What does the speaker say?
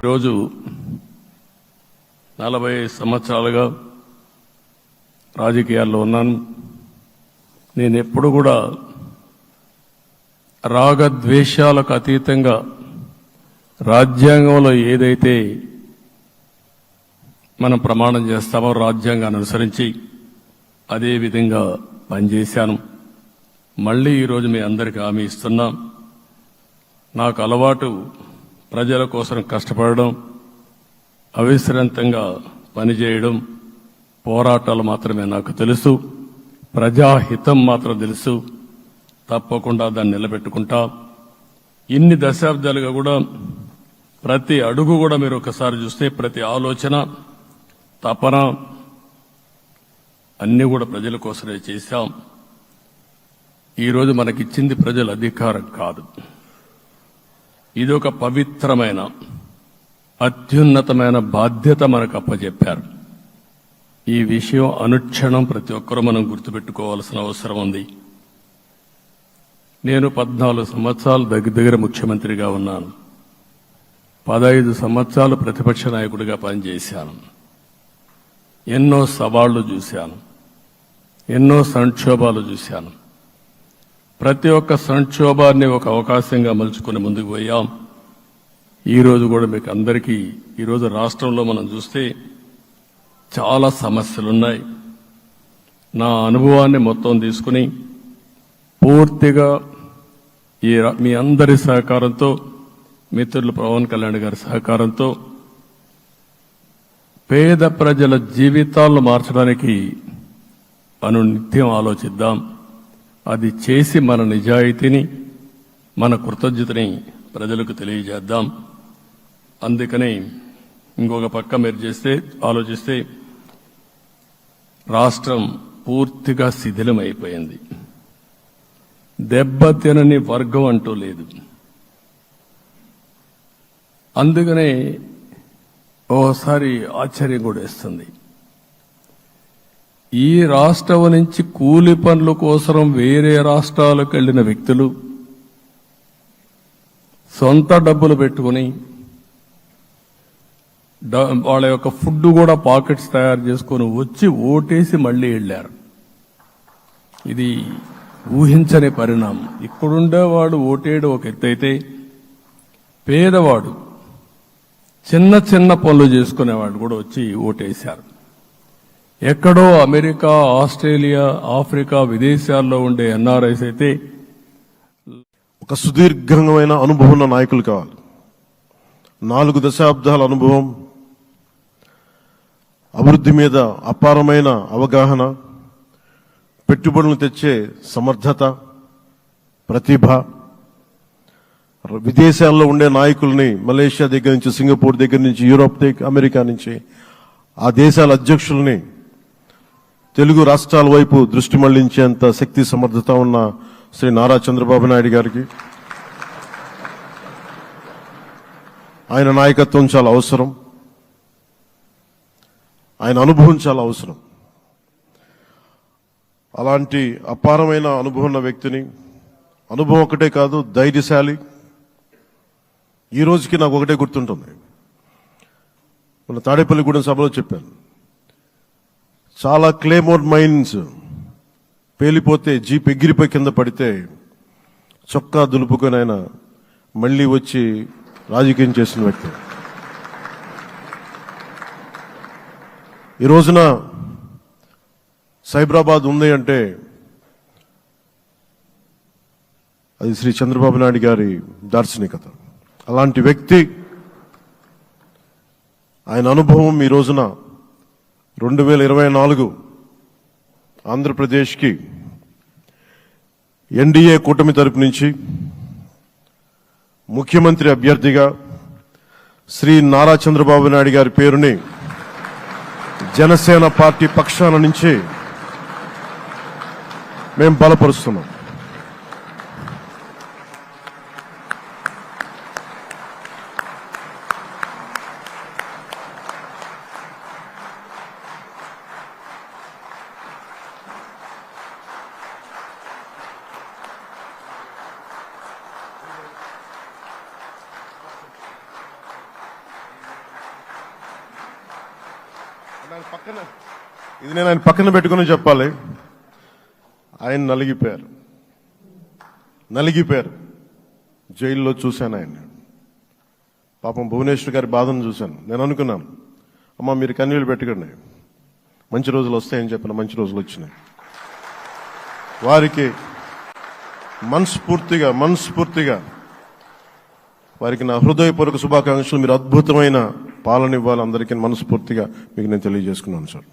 ఈరోజు 40 సంవత్సరాలుగా రాజకీయాల్లో ఉన్నాను. నేను ఎప్పుడు కూడా రాగద్వేషాలకు అతీతంగా రాజ్యాంగంలో ఏదైతే మనం ప్రమాణం చేస్తామో రాజ్యాంగాన్ని అనుసరించి అదే విధంగా పనిచేశాను. మళ్ళీ ఈరోజు మీ అందరికీ హామీ ఇస్తున్నాం. నాకు అలవాటు ప్రజల కోసం కష్టపడడం, అవిశ్రాంతంగా పనిచేయడం, పోరాటాలు మాత్రమే నాకు తెలుసు. ప్రజాహితం మాత్రం తెలుసు. తప్పకుండా దాన్ని నిలబెట్టుకుంటా. ఇన్ని దశాబ్దాలుగా కూడా ప్రతి అడుగు కూడా మీరు ఒకసారి చూస్తే ప్రతి ఆలోచన, తపన అన్నీ కూడా ప్రజల కోసమే చేశాం. ఈరోజు మనకిచ్చింది ప్రజల అధికారం కాదు, ఇది ఒక పవిత్రమైన అత్యున్నతమైన బాధ్యత మనకు అప్పచెప్పారు. ఈ విషయం అనుక్షణం ప్రతి ఒక్కరూ మనం గుర్తుపెట్టుకోవాల్సిన అవసరం ఉంది. నేను 14 సంవత్సరాలు దగ్గర ముఖ్యమంత్రిగా ఉన్నాను. 15 సంవత్సరాలు ప్రతిపక్ష నాయకుడిగా పనిచేశాను. ఎన్నో సవాళ్లు చూశాను, ఎన్నో సంక్షోభాలు చూశాను. ప్రతి ఒక్క సంక్షోభాన్ని ఒక అవకాశంగా మలుచుకుని ముందుకు పోయాం. ఈరోజు కూడా మీకు అందరికీ ఈరోజు రాష్ట్రంలో మనం చూస్తే చాలా సమస్యలున్నాయి. నా అనుభవాన్ని మొత్తం తీసుకుని పూర్తిగా మీ అందరి సహకారంతో, మిత్రులు పవన్ కళ్యాణ్ గారి సహకారంతో పేద ప్రజల జీవితాలను మార్చడానికి అనునిత్యం ఆలోచిద్దాం. అది చేసి మన నిజాయితీని, మన కృతజ్ఞతని ప్రజలకు తెలియజేద్దాం. అందుకని ఇంకొక పక్క మీరు ఆలోచిస్తే రాష్ట్రం పూర్తిగా శిథిలమైపోయింది. దెబ్బతినని వర్గం అంటూ లేదు. అందుకనే ఓసారి ఆశ్చర్యం కూడా వేస్తుంది. ఈ రాష్ట్రం నుంచి కూలి పనుల కోసం వేరే రాష్ట్రాలకు వెళ్లిన వ్యక్తులు సొంత డబ్బులు పెట్టుకుని వాళ్ళ యొక్క ఫుడ్ కూడా పాకెట్స్ తయారు చేసుకుని వచ్చి ఓటేసి మళ్లీ వెళ్లారు. ఇది ఊహించని పరిణామం. ఇక్కడుండేవాడు ఓటేయడం ఒక ఎత్తైతే, పేదవాడు చిన్న చిన్న పనులు చేసుకునేవాడు కూడా వచ్చి ఓటేశారు. ఎక్కడో అమెరికా, ఆస్ట్రేలియా, ఆఫ్రికా, విదేశాల్లో ఉండే ఎన్ఆర్ఐస్ అయితే ఒక సుదీర్ఘమైన అనుభవం ఉన్న నాయకులు కావాలి. 4 దశాబ్దాల అనుభవం, అభివృద్ధి మీద అపారమైన అవగాహన, పెట్టుబడులను తెచ్చే సమర్థత, ప్రతిభ. విదేశాల్లో ఉండే నాయకుల్ని మలేషియా దగ్గర నుంచి, సింగపూర్ దగ్గర నుంచి, యూరోప్ దగ్గర, అమెరికా నుంచి ఆ దేశాల అధ్యక్షుల్ని తెలుగు రాష్ట్రాల వైపు దృష్టి మళ్లించేంత శక్తి సమర్థత ఉన్న శ్రీ నారా చంద్రబాబు నాయుడు గారికి ఆయన నాయకత్వం చాలా అవసరం, ఆయన అనుభవం చాలా అవసరం. అలాంటి అపారమైన అనుభవం ఉన్న వ్యక్తిని, అనుభవం ఒకటే కాదు, ధైర్యశాలి. ఈ రోజుకి నాకు ఒకటే గుర్తుంటుంది. మన తాడేపల్లిగూడెం సభలో చెప్పాను, చాలా క్లేమోర్ మైన్స్ పేలిపోతే జీప్ ఎగిరిపోయి కింద పడితే చొక్కా దులుపుకొని ఆయన మళ్లీ వచ్చి రాజకీయం చేసిన వ్యక్తి. ఈ రోజున సైబరాబాద్ ఉంది అంటే అది శ్రీ చంద్రబాబు నాయుడు గారి దార్శనికత. అలాంటి వ్యక్తి, ఆయన అనుభవం ఈ రోజున 2024 ఆంధ్రప్రదేశ్కి ఎన్డీఏ కూటమి తరపు నుంచి ముఖ్యమంత్రి అభ్యర్థిగా శ్రీ నారా చంద్రబాబు నాయుడు గారి పేరుని జనసేన పార్టీ పక్షాన నుంచి మేము బలపరుస్తున్నాం. ఇది నేను ఆయన పక్కన పెట్టుకుని చెప్పాలి. ఆయన నలిగిపోయారు. జైల్లో చూశాను ఆయన. పాపం భువనేశ్వర్ గారి బాధను చూశాను. నేను అనుకున్నాను, అమ్మా మీరు కన్నీళ్ళు పెట్టకండి, మంచి రోజులు వస్తాయని చెప్పిన మంచి రోజులు వచ్చినాయి. వారికి మనస్ఫూర్తిగా వారికి నా హృదయపూర్వక శుభాకాంక్షలు. మీరు అద్భుతమైన పాలన ఇవ్వాలి అందరికీ మనస్ఫూర్తిగా మీకు నేను తెలియజేసుకున్నాను సార్.